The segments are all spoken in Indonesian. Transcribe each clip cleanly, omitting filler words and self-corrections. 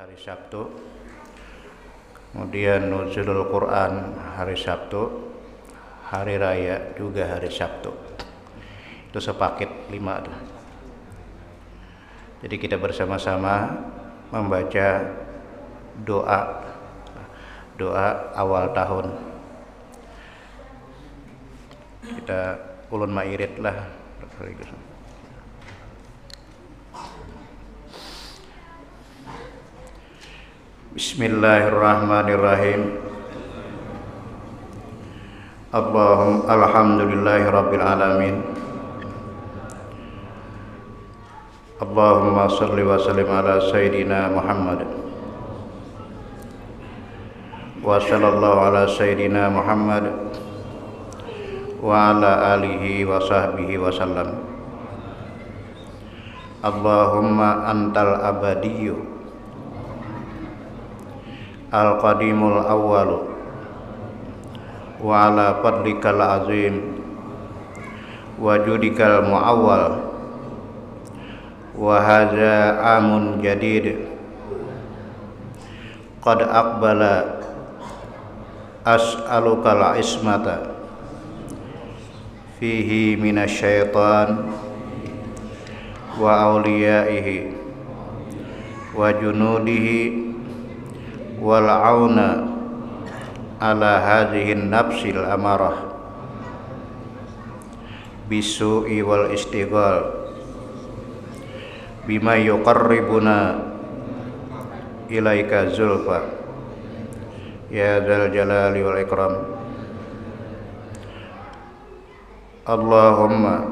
hari Sabtu, kemudian nuzulul Quran hari Sabtu, hari raya juga hari Sabtu. Itu sepaket 5 tuh. Jadi kita bersama-sama membaca doa awal tahun. Kita ulun mairid lah. Bismillahirrahmanirrahim. Alhamdulillahi rabbil alamin. Allahumma salli wa sallim ala sayyidina Muhammad wa sallallahu ala sayyidina Muhammad wa ala alihi wa sahbihi wa sallam. Allahumma antal abadiyyu al-qadimul awwalu wa ala fadlikal azim wa judikal muawwal wa hadza amun jadid qad aqbala as'alukal ismata fihi minasyaitan wa awliyaihi wa junudihi wal auna ala hadhihi nafsil amarah bisu'i wal istighal bima yuqarribuna ilaika zulfa ya dzal jalali wal ikram. Allahumma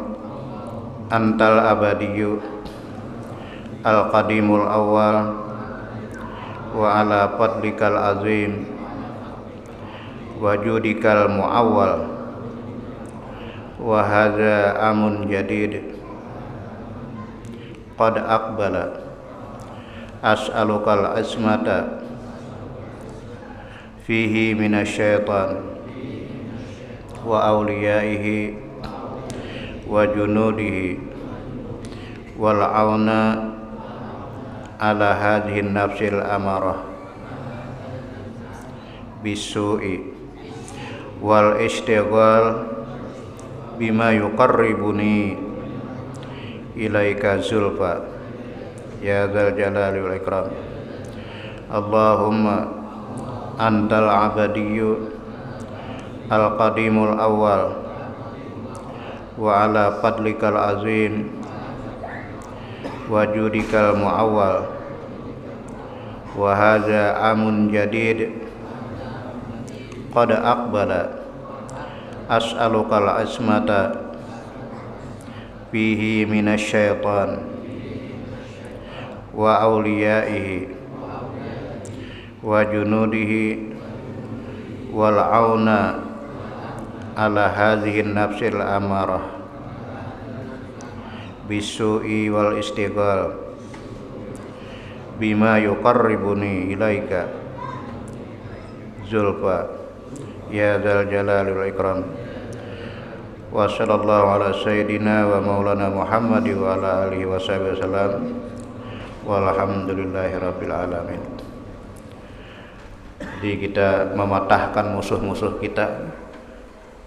antal abadiyyu al qadimul awwal wa ala fadlikal azim wa judikal muawwal wa hadza amun jadid qad aqbala as'alukal ismata fihi minasyaitan wa awliyaihi wa junudihi wal auna ala hadhihi nafsil amarah bisu'i wal istighal bima yuqarribuni ilaika zulfa ya dzal jalali wal ikram. Allahumma antal abadiyyu al qadimul awwal wa ala fadlikal azim wa judikal muawwal wa hadza amun jadid qad aqbala as'alukal ismata fihi minasyaitan wa awliyaihi wa junudihi wal auna ala hadhihi nafsil amarah bisu'i wal istighal bima yuqarribuni ilaika zulfa ya dzal jalali wal ikram. Wa sallallahu ala sayyidina wa maulana Muhammad wa ala alihi wa sahbihi wasallam walhamdulillahi rabbil alamin. Jadi kita mematahkan musuh-musuh kita,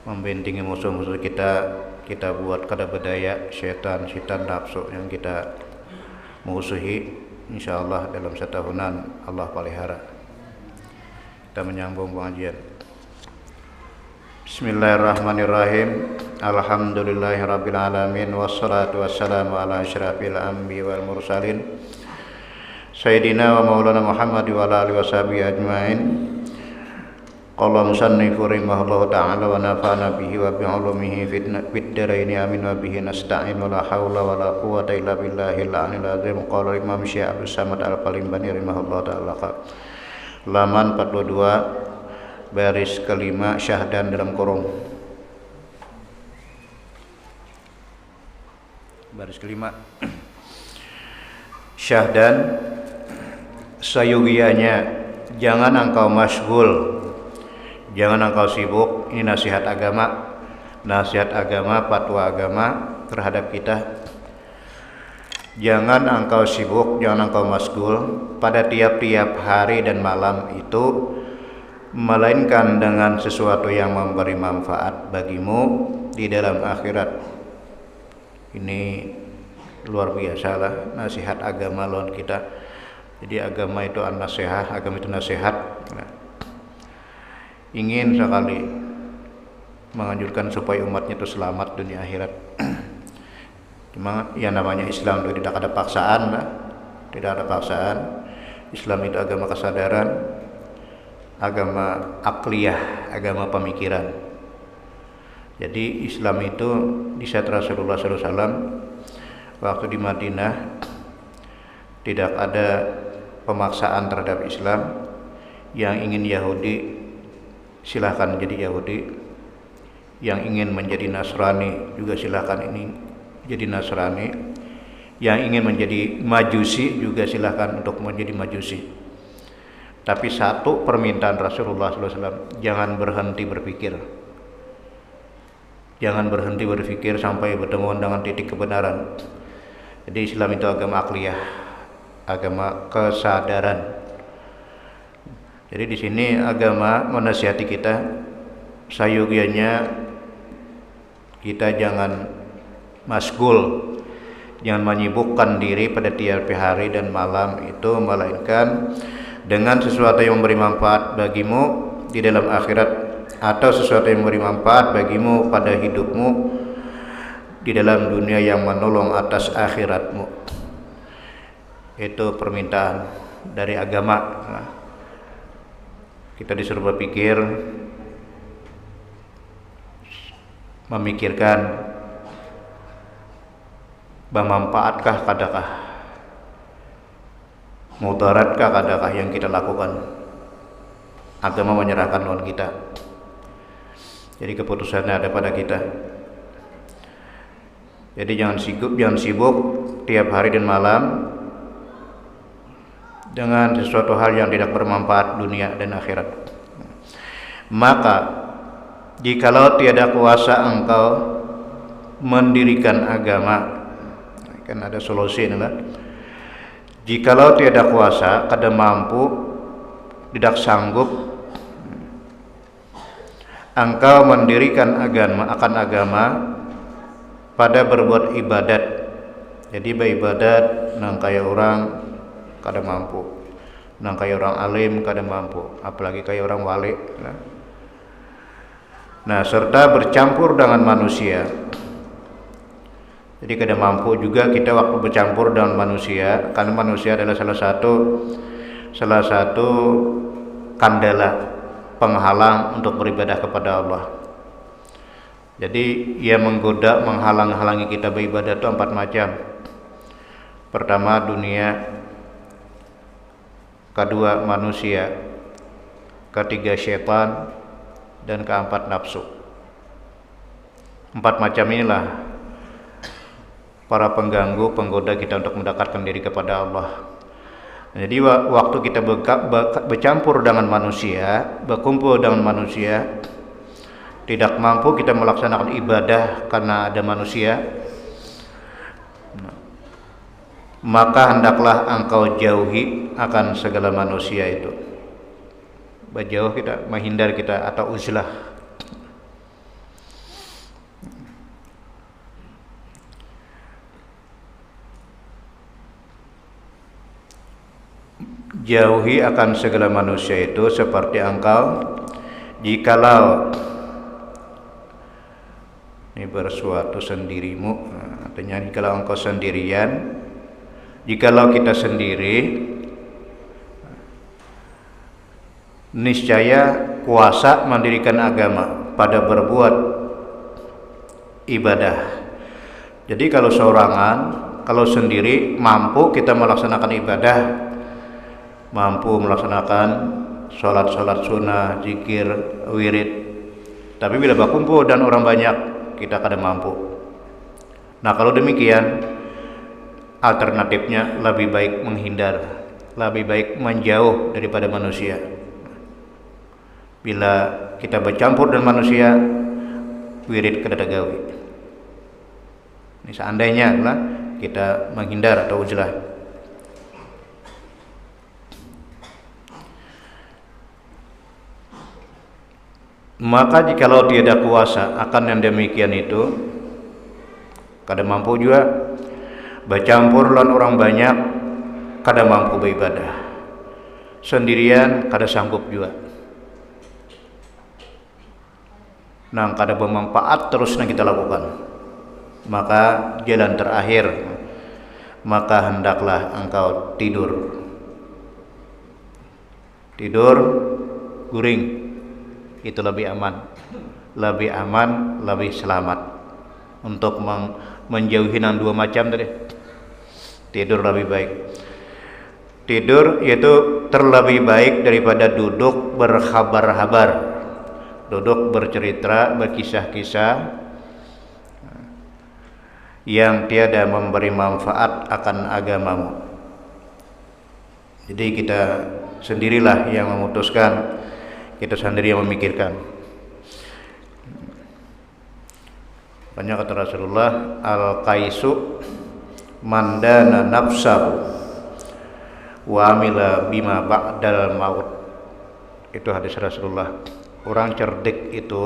membentengi musuh-musuh kita. Kita buat kada berdaya syaitan nafsu yang kita musuhi, insyaallah dalam setahunan Allah pelihara. Kita menyambung pengajian. Bismillahirrahmanirrahim. Alhamdulillahirabbil alamin wassalatu wassalamu ala asyrafil anbiya'i wal mursalin sayyidina wa maulana Muhammad wa ala alihi washabihi ajmain. Qala musannifu rahimahullahu ta'ala wa nafa'ana bihi wa bi'ulumihi fid dharaini amin wa bihi nasta'in wa la haula wa la quwwata illa billahil aliyyil azim. Qala Imam Syekh Abdus Samad Al-Palimbani rahimahullahu ta'ala laman 42 baris kelima syahdan dalam kurung. Baris kelima syahdan sayugianya jangan engkau masyghul, jangan engkau sibuk. Ini nasihat agama, fatwa agama terhadap kita. Jangan engkau sibuk, jangan engkau masgul pada tiap-tiap hari dan malam itu, melainkan dengan sesuatu yang memberi manfaat bagimu di dalam akhirat. Ini luar biasa lah nasihat agama lawan kita. Jadi agama itu an-nasihah, agama itu nasihat. Nah, ingin sekali menganjurkan supaya umatnya itu selamat dunia akhirat. Cuma yang namanya Islam itu tidak ada paksaan, lah. Tidak ada paksaan. Islam itu agama kesadaran, agama akliyah, agama pemikiran. Jadi Islam itu di saat Rasulullah SAW waktu di Madinah tidak ada pemaksaan terhadap Islam. Yang ingin Yahudi silahkan menjadi Yahudi, yang ingin menjadi Nasrani juga silahkan ini jadi Nasrani, yang ingin menjadi Majusi juga silahkan untuk menjadi Majusi. Tapi satu permintaan Rasulullah SAW, jangan berhenti berpikir. Jangan berhenti berpikir sampai bertemu dengan titik kebenaran. Jadi Islam itu agama akliyah, agama kesadaran. Jadi di sini agama menasihati kita, sayogianya kita jangan masgul, jangan menyibukkan diri pada tiap hari dan malam itu, melainkan dengan sesuatu yang memberi manfaat bagimu di dalam akhirat, atau sesuatu yang memberi manfaat bagimu pada hidupmu di dalam dunia yang menolong atas akhiratmu. Itu permintaan dari agama. Nah, kita disuruh berpikir, memikirkan bermanfaatkah kadakah, mudaratkah kadakah yang kita lakukan. Agama menyerahkan lawan kita. Jadi keputusannya ada pada kita. Jadi jangan sibuk tiap hari dan malam dengan sesuatu hal yang tidak bermanfaat dunia dan akhirat. Maka jikalau tiada kuasa engkau mendirikan agama, kan ada solusi inilah. Jikalau tiada kuasa, kada mampu, tidak sanggup engkau mendirikan agama pada berbuat ibadat. Jadi beribadat nang kaya orang kada mampu, nang kaya orang alim kada mampu, apalagi kaya orang wali. Nah, serta bercampur dengan manusia. Jadi kada mampu juga kita waktu bercampur dengan manusia, karena manusia adalah salah satu kandala penghalang untuk beribadah kepada Allah. Jadi ia menggoda, menghalang-halangi kita beribadah itu 4 macam. Pertama dunia, kedua manusia, ketiga syaitan, dan keempat nafsu. 4 macam inilah para pengganggu, penggoda kita untuk mendekatkan diri kepada Allah. Jadi waktu kita bercampur dengan manusia, berkumpul dengan manusia, tidak mampu kita melaksanakan ibadah karena ada manusia, maka hendaklah engkau jauhi akan segala manusia itu. Berjauh kita, menghindar kita, atau uzlah. Jauhi akan segala manusia itu seperti engkau jikalau ini bersuatu sendirimu, artinya jikalau engkau sendirian, jikalau kita sendiri, niscaya kuasa mendirikan agama pada berbuat ibadah. Jadi kalau seorangan, kalau sendiri mampu kita melaksanakan ibadah, mampu melaksanakan sholat sunnah, zikir, wirid. Tapi bila berkumpul dan orang banyak, kita kada mampu. Nah, kalau demikian, alternatifnya lebih baik menghindar, lebih baik menjauh daripada manusia. Bila kita bercampur dengan manusia, wirid kada gawe. Ini seandainya lah kita menghindar atau uzlah. Maka jikalau tiada kuasa akan yang demikian itu, kada mampu juga bercampur lan orang banyak, kada mampu beribadah sendirian, kada sanggup juga. Nang kada bermanfaat terus yang kita lakukan. Maka jalan terakhir, maka hendaklah engkau tidur. Tidur guring. Itu lebih aman, lebih selamat untuk menjauhi yang dua macam tadi. Tidur lebih baik. Tidur itu terlebih baik daripada duduk berhabar-habar, duduk bercerita, berkisah-kisah yang tiada memberi manfaat akan agamamu. Jadi kita sendirilah yang memutuskan, kita sendiri yang memikirkan. Banyak kata Rasulullah, al-qaisu mandana nafsahu wa amila bima ba'dal maut. Itu hadis Rasulullah. Orang cerdik itu,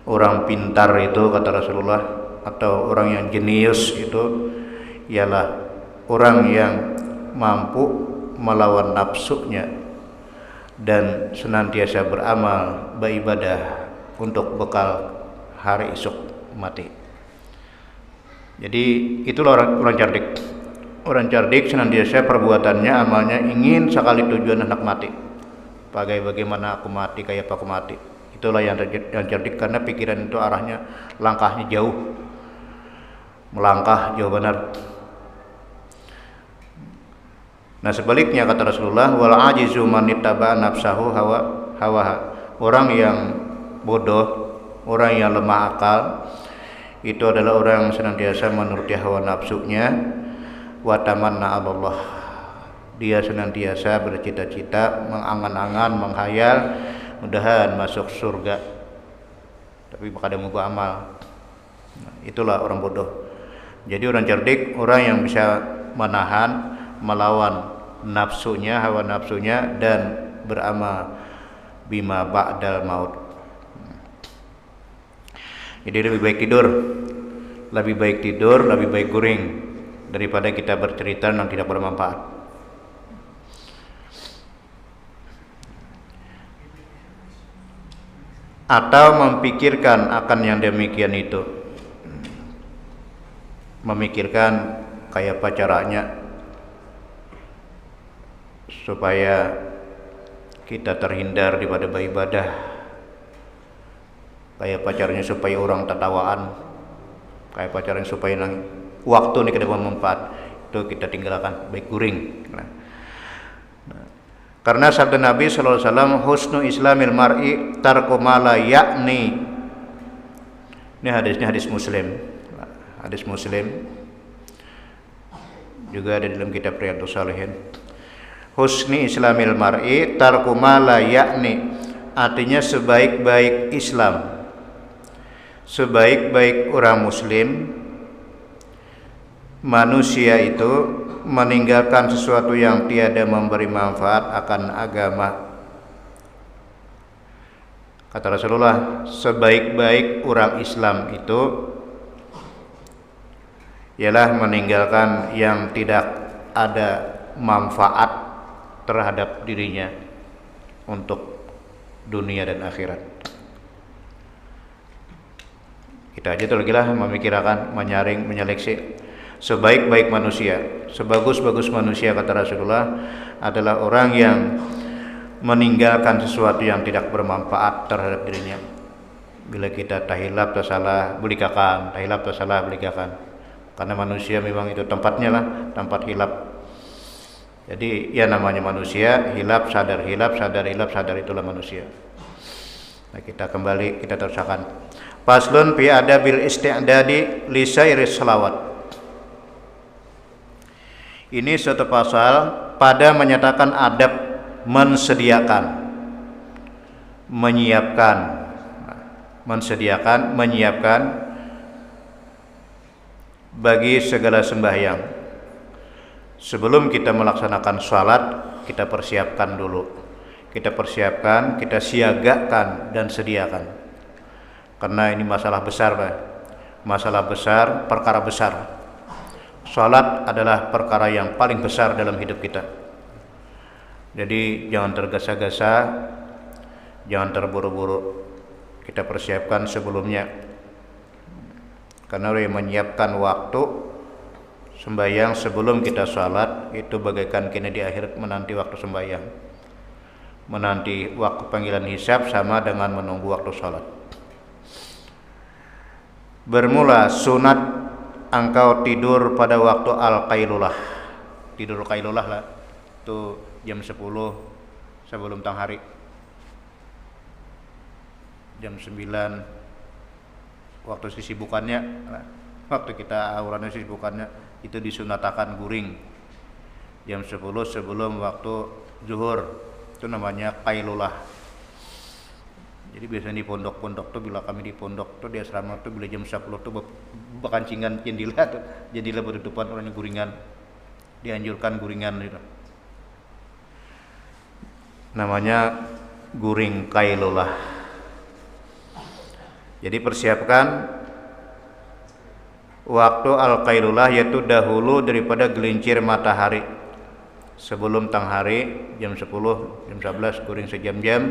orang pintar itu kata Rasulullah, atau orang yang jenius itu ialah orang yang mampu melawan nafsunya dan senantiasa beramal beribadah untuk bekal hari esok mati. Jadi itulah orang cerdik. Orang cerdik senantiasa perbuatannya, amalnya ingin sekali tujuan hendak mati. Bagaimana aku mati, kayak apa aku mati. Itulah yang cerdik, karena pikiran itu arahnya, langkahnya jauh, melangkah jauh benar. Nah sebaliknya kata Rasulullah, wal ajizu man ittaba nafsahu hawaha. Orang yang bodoh, orang yang lemah akal, itu adalah orang yang senantiasa menuruti hawa nafsunya. Wa tamanna Allah. Dia senantiasa bercita-cita, mengangan-angan, menghayal mudahan masuk surga, tapi kada mau amal. Nah, itulah orang bodoh. Jadi orang cerdik, orang yang bisa menahan, melawan nafsunya, hawa nafsunya, dan beramal bima ba'dal maut. Jadi lebih baik tidur, lebih baik guring daripada kita bercerita yang tidak bermanfaat. Atau memikirkan akan yang demikian itu, memikirkan kayak apa caranya supaya kita terhindar daripada beribadah, kayak apa caranya supaya orang tertawaan, kayak apa caranya supaya waktu ini kita bermanfaat, itu kita tinggalkan, baik guring. Karena sabda Nabi sallallahu alaihi wasallam, husnu islamil mar'i tarku ma la ya'ni. Ini hadisnya hadis Muslim. Hadis Muslim juga ada dalam kitab Riyadhus Shalihin. Husni islamil mar'i tarku ma la ya'ni. Artinya sebaik-baik Islam, sebaik-baik orang muslim, manusia itu meninggalkan sesuatu yang tiada memberi manfaat akan agama. Kata Rasulullah, sebaik-baik orang Islam itu ialah meninggalkan yang tidak ada manfaat terhadap dirinya untuk dunia dan akhirat. Kita aja tuh lagi lah memikirkan, menyaring, menyeleksi. Sebaik-baik manusia, sebagus-bagus manusia kata Rasulullah adalah orang yang meninggalkan sesuatu yang tidak bermanfaat terhadap dirinya. Bila kita tahilap tersalah belikakan, tahilap tersalah belikakan. Karena manusia memang itu tempatnya lah, tempat hilap. Jadi ya namanya manusia, hilap sadar, hilap sadar, hilap sadar, itulah manusia. Nah, kita kembali, kita terusakan. Faslun fi adabil isti'dadi li sairis salawat. Ini suatu pasal pada menyatakan adab mensediakan, menyiapkan bagi segala sembahyang. Sebelum kita melaksanakan sholat, kita persiapkan dulu. Kita persiapkan, kita siagakan dan sediakan. Karena ini masalah besar, Pak. Masalah besar, perkara besar. Sholat adalah perkara yang paling besar dalam hidup kita. Jadi jangan tergesa-gesa, jangan terburu-buru. Kita persiapkan sebelumnya. Karena yang menyiapkan waktu sembahyang sebelum kita sholat itu bagaikan kini di akhirat menanti waktu sembahyang, menanti waktu panggilan hisab sama dengan menunggu waktu sholat. Bermula sunat engkau tidur pada waktu al-qailulah. Tidur qailulah lah, itu jam 10 sebelum tang hari, jam 9 waktu sisibukannya, waktu kita aurannya sisibukannya itu disunatakan guring jam 10 sebelum waktu zuhur, itu namanya qailulah. Jadi biasanya di pondok-pondok tuh, bila kami di pondok tuh di asrama tuh bila jam 10 tuh bekancingan jendela tuh, jendela berdepan orangnya guringan, dianjurkan guringan gitu. Namanya guring qailulah. Jadi persiapkan waktu al-qailulah, yaitu dahulu daripada gelincir matahari. Sebelum tang hari jam 10, jam 11 guring sejam-jam.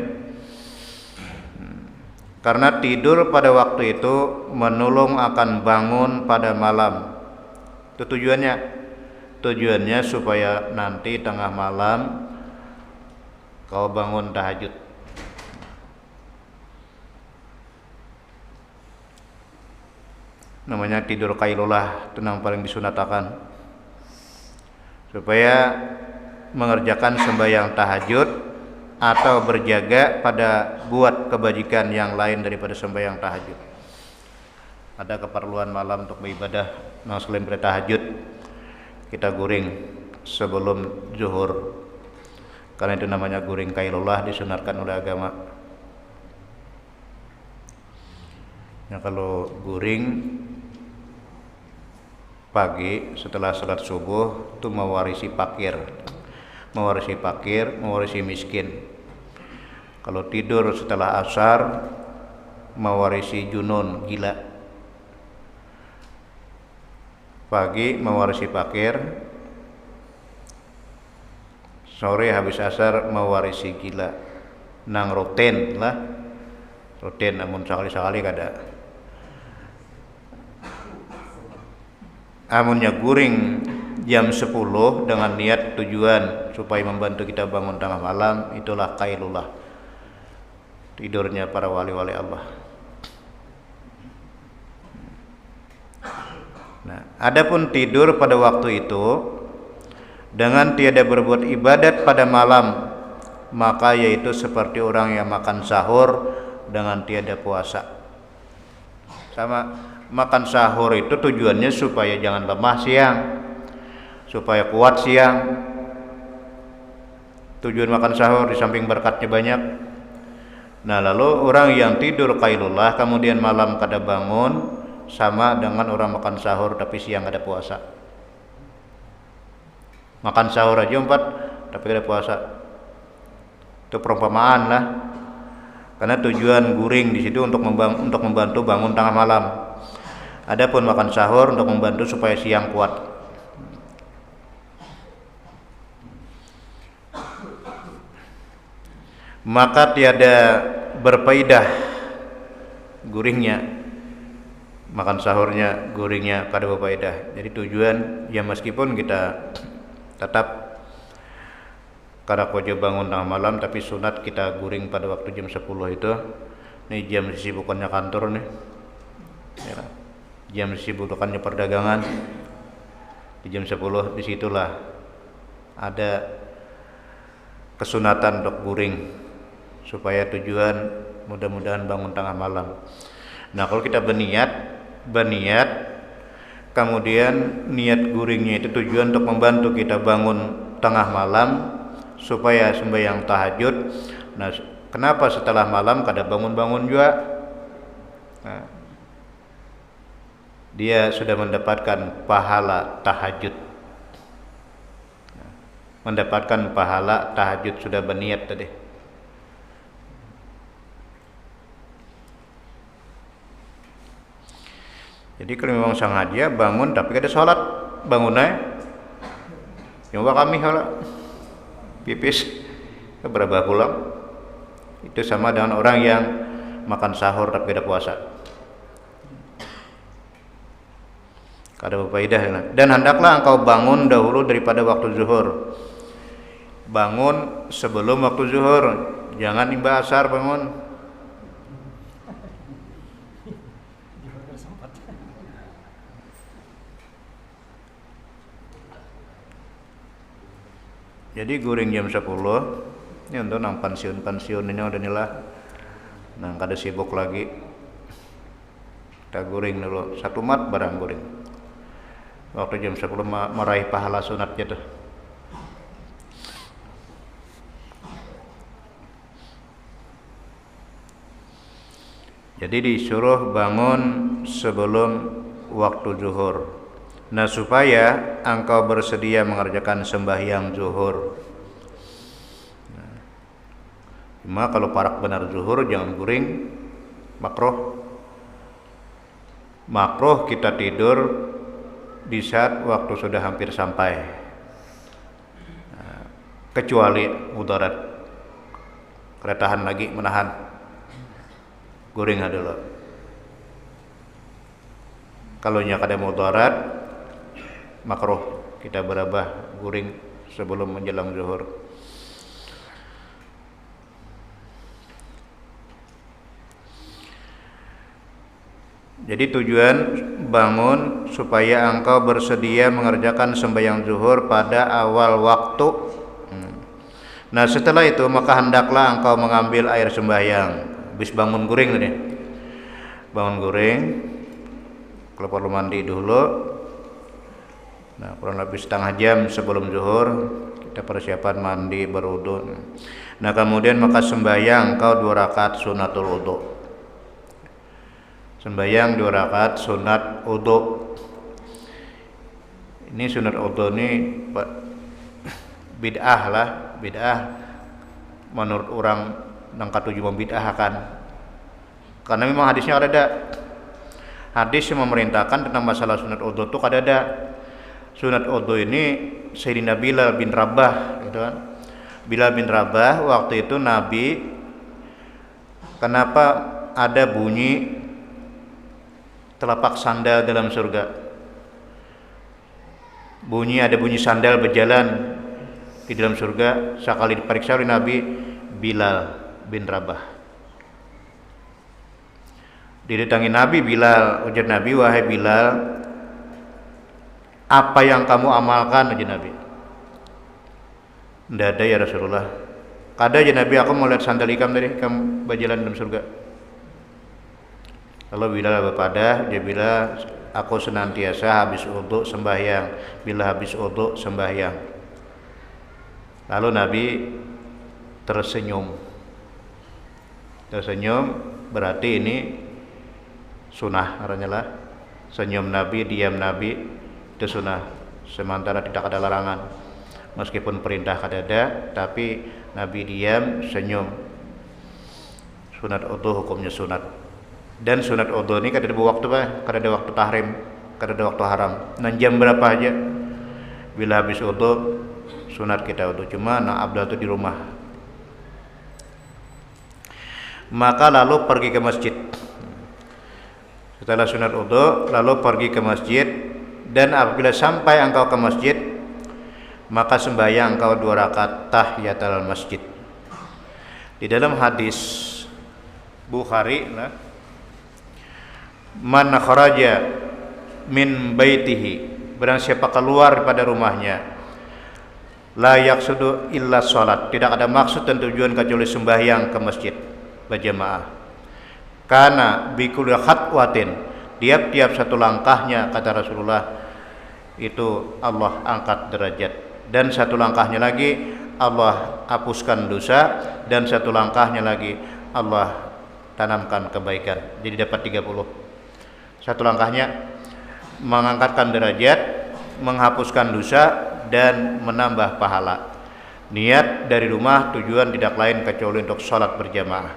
Karena tidur pada waktu itu menolong akan bangun pada malam. Itu tujuannya. Tujuannya supaya nanti tengah malam kau bangun tahajud. Namanya tidur qailulah, itu yang paling disunatakan. Supaya mengerjakan sembahyang tahajud atau berjaga pada buat kebajikan yang lain daripada sembahyang tahajud. Ada keperluan malam untuk beribadah, nah selain pada tahajud kita guring sebelum zuhur. Karena itu namanya guring qailulah, disunatkan oleh agama. Nah kalau guring pagi setelah salat subuh itu mewarisi fakir, mewarisi miskin. Kalau tidur setelah asar mewarisi junun, gila. Pagi mewarisi fakir, sore habis asar mewarisi gila. Nang roten lah, roten namun sekali-sekali kada. Amunnya guring jam 10 dengan niat tujuan supaya membantu kita bangun tengah malam, itulah qailulah, tidurnya para wali-wali Allah. Nah, adapun tidur pada waktu itu dengan tiada berbuat ibadat pada malam, maka yaitu seperti orang yang makan sahur dengan tiada puasa. Sama, makan sahur itu tujuannya supaya jangan lemah siang, supaya kuat siang. Tujuan makan sahur di samping berkatnya banyak. Nah lalu orang yang tidur qailulah kemudian malam kada bangun, sama dengan orang makan sahur tapi siang ada puasa. Makan sahur aja 4 tapi kada puasa, itu perumpamaan lah. Karena tujuan guring di situ untuk membantu bangun tengah malam. Adapun makan sahur untuk membantu supaya siang kuat. Maka tiada berfaedah guringnya, makan sahurnya, guringnya kada berfaedah. Jadi tujuan ya meskipun kita tetap kada kojo bangun tengah malam, tapi sunat kita guring pada waktu jam 10 itu. Ini jam sisibukannya kantor nih. Ya. Jam sisibukannya perdagangan. Di jam 10 disitulah ada kesunatan untuk guring supaya tujuan mudah-mudahan bangun tengah malam. Nah kalau kita berniat kemudian niat guringnya itu tujuan untuk membantu kita bangun tengah malam supaya sembahyang tahajud. Nah kenapa setelah malam kada bangun-bangun juga? Nah, dia sudah mendapatkan pahala tahajud. Mendapatkan pahala tahajud, sudah berniat tadi. Jadi kalau memang sengaja bangun tapi ada sholat, bangunnya coba kami sholat pipis berapa pulang, itu sama dengan orang yang makan sahur tapi ada puasa. Kada berfaedah. Dan hendaklah engkau bangun dahulu daripada waktu zuhur. Bangun sebelum waktu zuhur, jangan imba asar bangun. Jadi guring jam 10 ini untuk nang pensiun ini udah nilah, nang kada sibuk lagi, kita guring dulu 1 mat barang guring. Waktu jam 10 meraih pahala sunat gitu. Jadi disuruh bangun sebelum waktu zuhur. Nah, supaya engkau bersedia mengerjakan sembahyang zuhur. Cuma kalau parak benar zuhur jangan guring, makruh. Makruh kita tidur di saat waktu sudah hampir sampai. Kecuali mudarat. Keretahan lagi menahan. Guring dulu. Kalau nya kada mudarat, makruh kita berabah guring sebelum menjelang zuhur. Jadi tujuan bangun supaya engkau bersedia mengerjakan sembahyang zuhur pada awal waktu. Nah, setelah itu maka hendaklah engkau mengambil air sembahyang. Habis bangun guring tadi. Bangun guring, kalau perlu mandi dulu. Nah, kurang lebih setengah jam sebelum zuhur kita persiapan mandi, berwudu. Nah, kemudian maka sembahyang kau 2 rakaat sunatul wudu. Sembahyang 2 rakaat sunat wudu. Ini sunat wudu ini bid'ah lah, bid'ah menurut orang nang katuju membid'ahkan. Karena memang hadisnya ada. Hadis yang memerintahkan tentang masalah sunat wudu itu ada. Sunat wudu ini Sayyidina Bilal bin Rabah gitu kan. Bilal bin Rabah waktu itu Nabi, kenapa ada bunyi telapak sandal dalam surga? Ada bunyi sandal berjalan di dalam surga. Sekali diperiksa oleh Nabi, Bilal bin Rabah. Didatangi Nabi, Bilal, ujar Nabi, wahai Bilal, apa yang kamu amalkan? Aja Nabi. Tidak ada ya Rasulullah. Kada aja Nabi, aku mau lihat sandal ikam tadi, kamu berjalan dalam surga. Kalau Bilal berpada, dia bilang, aku senantiasa habis wudu sembahyang. Bila habis wudu sembahyang. Lalu Nabi tersenyum. Tersenyum berarti ini sunnah artinya lah. Senyum Nabi, diam Nabi itu sunnah, sementara tidak ada larangan. Meskipun perintah ada, tapi Nabi diam, senyum. Sunat wudu hukumnya sunat. Dan sunat wudu ini kada ada waktu kada ada waktu tahrim, kada ada waktu haram. Nan jam berapa aja. Bila habis wudu sunat kita wudu, cuma abdal itu di rumah. Maka lalu pergi ke masjid. Setelah sunat wudu lalu pergi ke masjid. Dan apabila sampai engkau ke masjid, maka sembahyang engkau 2 rakaat tahiyatul masjid. Di dalam hadis Bukhari, man kharaja min baitihi, barang siapa keluar daripada rumahnya, la yaqsudu illa salat, tidak ada maksud dan tujuan kecuali sembahyang ke masjid berjamaah. Kana bi kulli khatwatin, tiap-tiap satu langkahnya, kata Rasulullah, itu Allah angkat derajat. Dan satu langkahnya lagi Allah hapuskan dosa. Dan satu langkahnya lagi Allah tanamkan kebaikan. Jadi dapat 30. Satu langkahnya mengangkatkan derajat, menghapuskan dosa, dan menambah pahala. Niat dari rumah tujuan tidak lain kecuali untuk sholat berjamaah.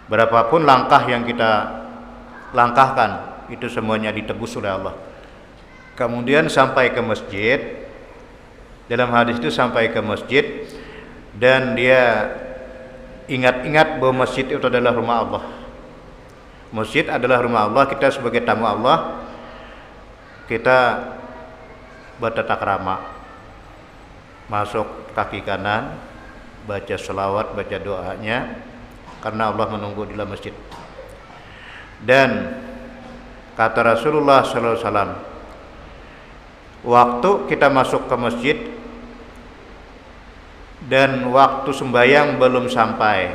Berapapun langkah yang kita langkahkan, itu semuanya ditebus oleh Allah. Kemudian sampai ke masjid, dalam hadis itu sampai ke masjid, dan dia ingat-ingat bahwa masjid itu adalah rumah Allah. Masjid adalah rumah Allah. Kita sebagai tamu Allah, kita bertata krama, masuk kaki kanan, baca selawat, baca doanya, karena Allah menunggu di dalam masjid. Dan kata Rasulullah SAW, waktu kita masuk ke masjid dan waktu sembahyang belum sampai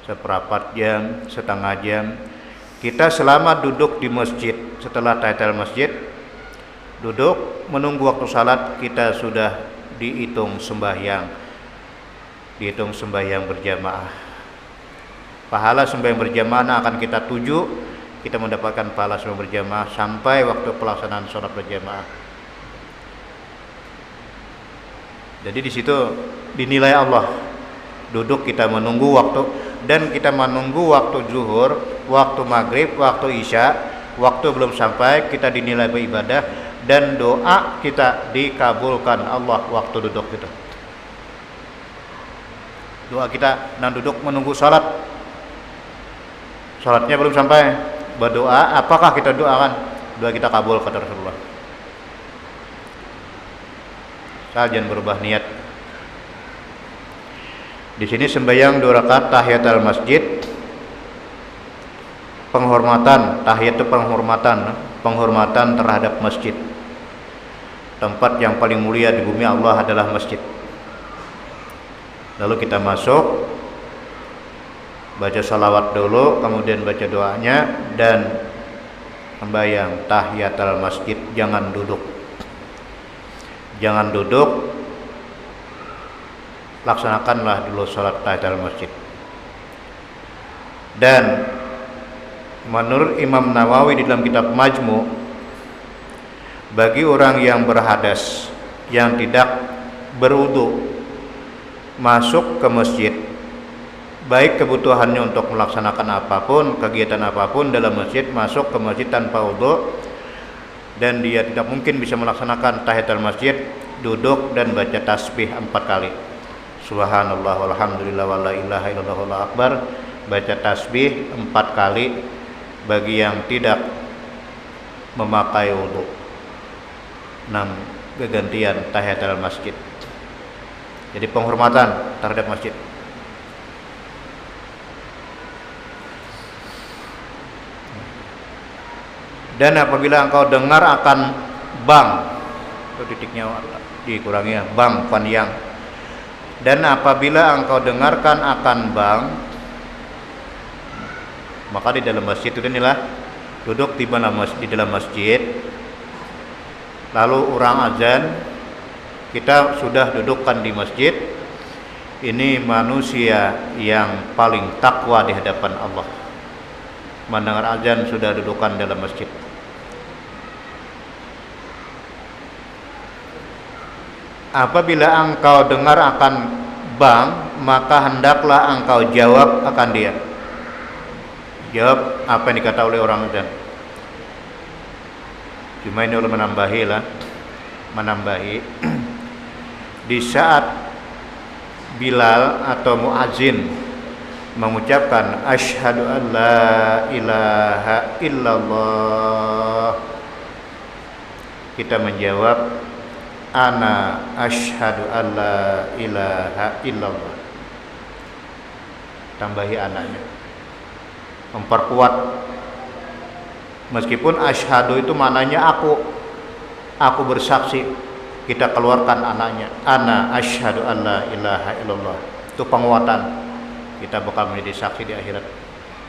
seperempat jam, setengah jam, kita selama duduk di masjid setelah tahiyatul masjid, duduk menunggu waktu salat, kita sudah dihitung sembahyang berjamaah. Pahala sembahyang berjamaah akan kita tuju, kita mendapatkan pahala sembahyang berjamaah sampai waktu pelaksanaan sholat berjamaah. Jadi di situ dinilai Allah. Duduk kita menunggu waktu, dan kita menunggu waktu zuhur, waktu maghrib, waktu isya, waktu belum sampai, kita dinilai beribadah, dan doa kita dikabulkan Allah waktu duduk itu. Doa kita dan duduk menunggu salat, salatnya belum sampai, berdoa, apakah kita doakan? Doa kita kabul, kata Rasulullah. Jangan berubah niat. Di sini sembahyang 2 rakaat tahiyatul masjid, penghormatan. Tahiyat itu penghormatan terhadap masjid. Tempat yang paling mulia di bumi Allah adalah masjid. Lalu kita masuk, baca salawat dulu, kemudian baca doanya, dan sembahyang tahiyatul masjid. Jangan duduk, laksanakanlah dulu salat tahiyatul masjid. Dan menurut Imam Nawawi di dalam kitab Majmu', bagi orang yang berhadas, yang tidak berwudu, masuk ke masjid, baik kebutuhannya untuk melaksanakan apapun, kegiatan apapun dalam masjid, masuk ke masjid tanpa wudu, dan dia tidak mungkin bisa melaksanakan tahiyatul masjid, duduk dan baca tasbih 4 kali. Subhanallah walhamdulillah wa la ilaha illallah wallahu akbar. Baca tasbih 4 kali bagi yang tidak memakai wudu. 6 kegantian tahiyatul masjid. Jadi penghormatan terhadap masjid. Dan apabila engkau dengar akan bang, itu titiknya dikurangi ya, bang panjang. Dan apabila engkau dengarkan akan bang, maka di dalam masjid itu inilah duduk di dalam masjid, lalu orang azan, kita sudah dudukkan di masjid. Ini manusia yang paling takwa di hadapan Allah. Mendengar azan sudah dudukkan dalam masjid. Apabila engkau dengar akan bang, maka hendaklah engkau jawab akan dia. Jawab apa yang dikata oleh orang azan. Cuma ini ulama menambahi di saat Bilal atau muadzin mengucapkan asyhadu an la ilaha illallah, kita menjawab ana asyhadu an la ilaha illallah. Tambahi anaknya, memperkuat. Meskipun asyhadu itu maknanya aku bersaksi, kita keluarkan anaknya, ana asyhadu an la ilaha illallah. Itu penguatan, kita bakal menjadi saksi di akhirat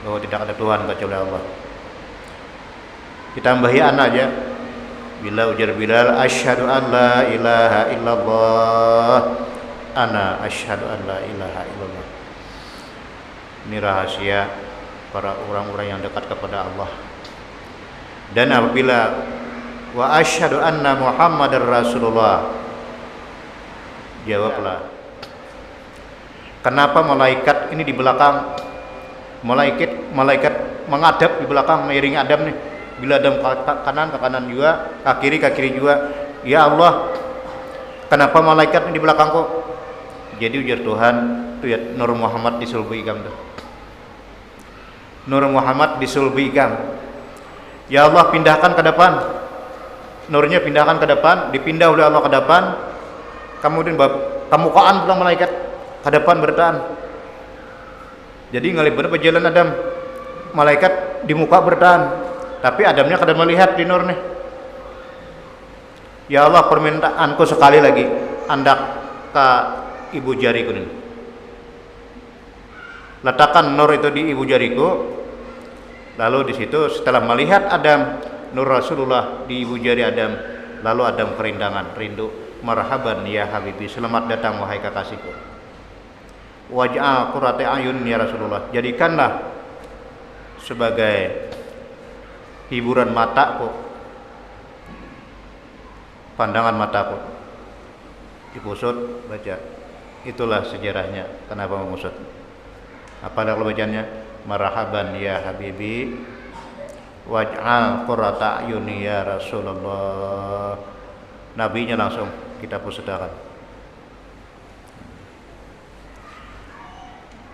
bahwa tidak ada Tuhan kecuali Allah. Kita tambahi anak aja. Bila ujar Bilal asyhadu an la ilaha illallah, ana asyhadu an la ilaha illallah. Ini rahasia para orang-orang yang dekat kepada Allah. Dan apabila wa asyhadu anna Muhammadar Rasulullah, jawablah, kenapa malaikat ini di belakang, malaikat menghadap di belakang mengiringi Adam nih. Bila Adam ke kanan juga, ke kiri juga. Ya Allah, kenapa malaikat ini di belakang kok? Jadi ujar Tuhan, tuh ya, Nur Muhammad disulbikan tuh. Nur Muhammad disulbikan. Ya Allah, pindahkan ke depan. Nurnya pindahkan ke depan, dipindah oleh Allah ke depan. Kemudian kemukaan pulang malaikat ke depan bertahan. Jadi ngalibat berjalan Adam, malaikat di muka bertahan, tapi Adamnya kada melihat di nur nih. Ya Allah, permintaanku sekali lagi, andak ke ibu jariku nih. Letakkan nur itu di ibu jariku. Lalu di situ setelah melihat Adam, nur Rasulullah di ibu jari Adam, lalu Adam kerindangan, rindu. Marhaban ya Habibi, selamat datang wahai kekasihku. Waj'al qurrata ayun ya Rasulullah, jadikanlah sebagai hiburan mataku, pandangan mataku. Dikusut, baca. Itulah sejarahnya kenapa mengusut. Apa kalau bacanya? Marhaban ya Habibi, waj'al qurrata ayuni ya Rasulullah. Nabinya langsung kita pusutakan.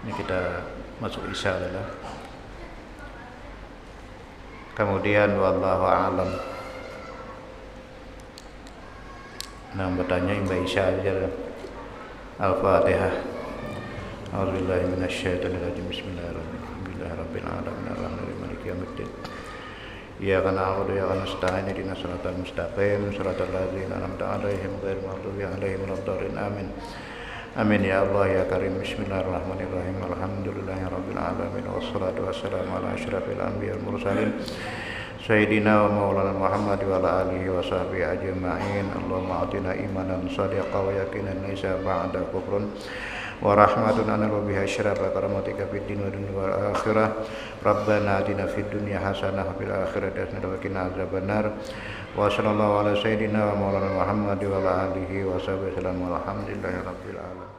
Ini kita masuk isya adalah. Kemudian wallahu a'lam. Nah, bertanya Mbak Isya aja. Al-Fatihah. A'udzubillahi minasyaitonir rajim. Bismillahirrahmanirrahim. Rabbil alamin arrahmanir maliki yaumiddin. Iyyaka na'budu wa iyyaka nasta'in ihdinas siratal mustaqim siratal ladzina an'amta 'alaihim ghairil maghdubi 'alaihim waladdallin. Amin. Amin ya Allah ya Karim. Bismillahirrahmanirrahim. Alhamdulillahirabbil alamin wassalatu wassalamu ala asyrafil anbiya'i wal mursalin sayyidina wa maulana Muhammad wa ala alihi wa sahbihi ajma'in. Allahumma atina imanan shadiqan wa yaqinan laysa ba'da kufrun wa rahmatun anna biha syarafa karamatika fid din wa dunya wal akhirah. Rabbana atina fid dunya hasanah wa fil akhirati hasanah wa qina adzabannar. Wa sallallahu ala sayyidina wa maulana Muhammad wa ala alihi wa sahbihi wasallam. Walhamdulillahi rabbil alamin.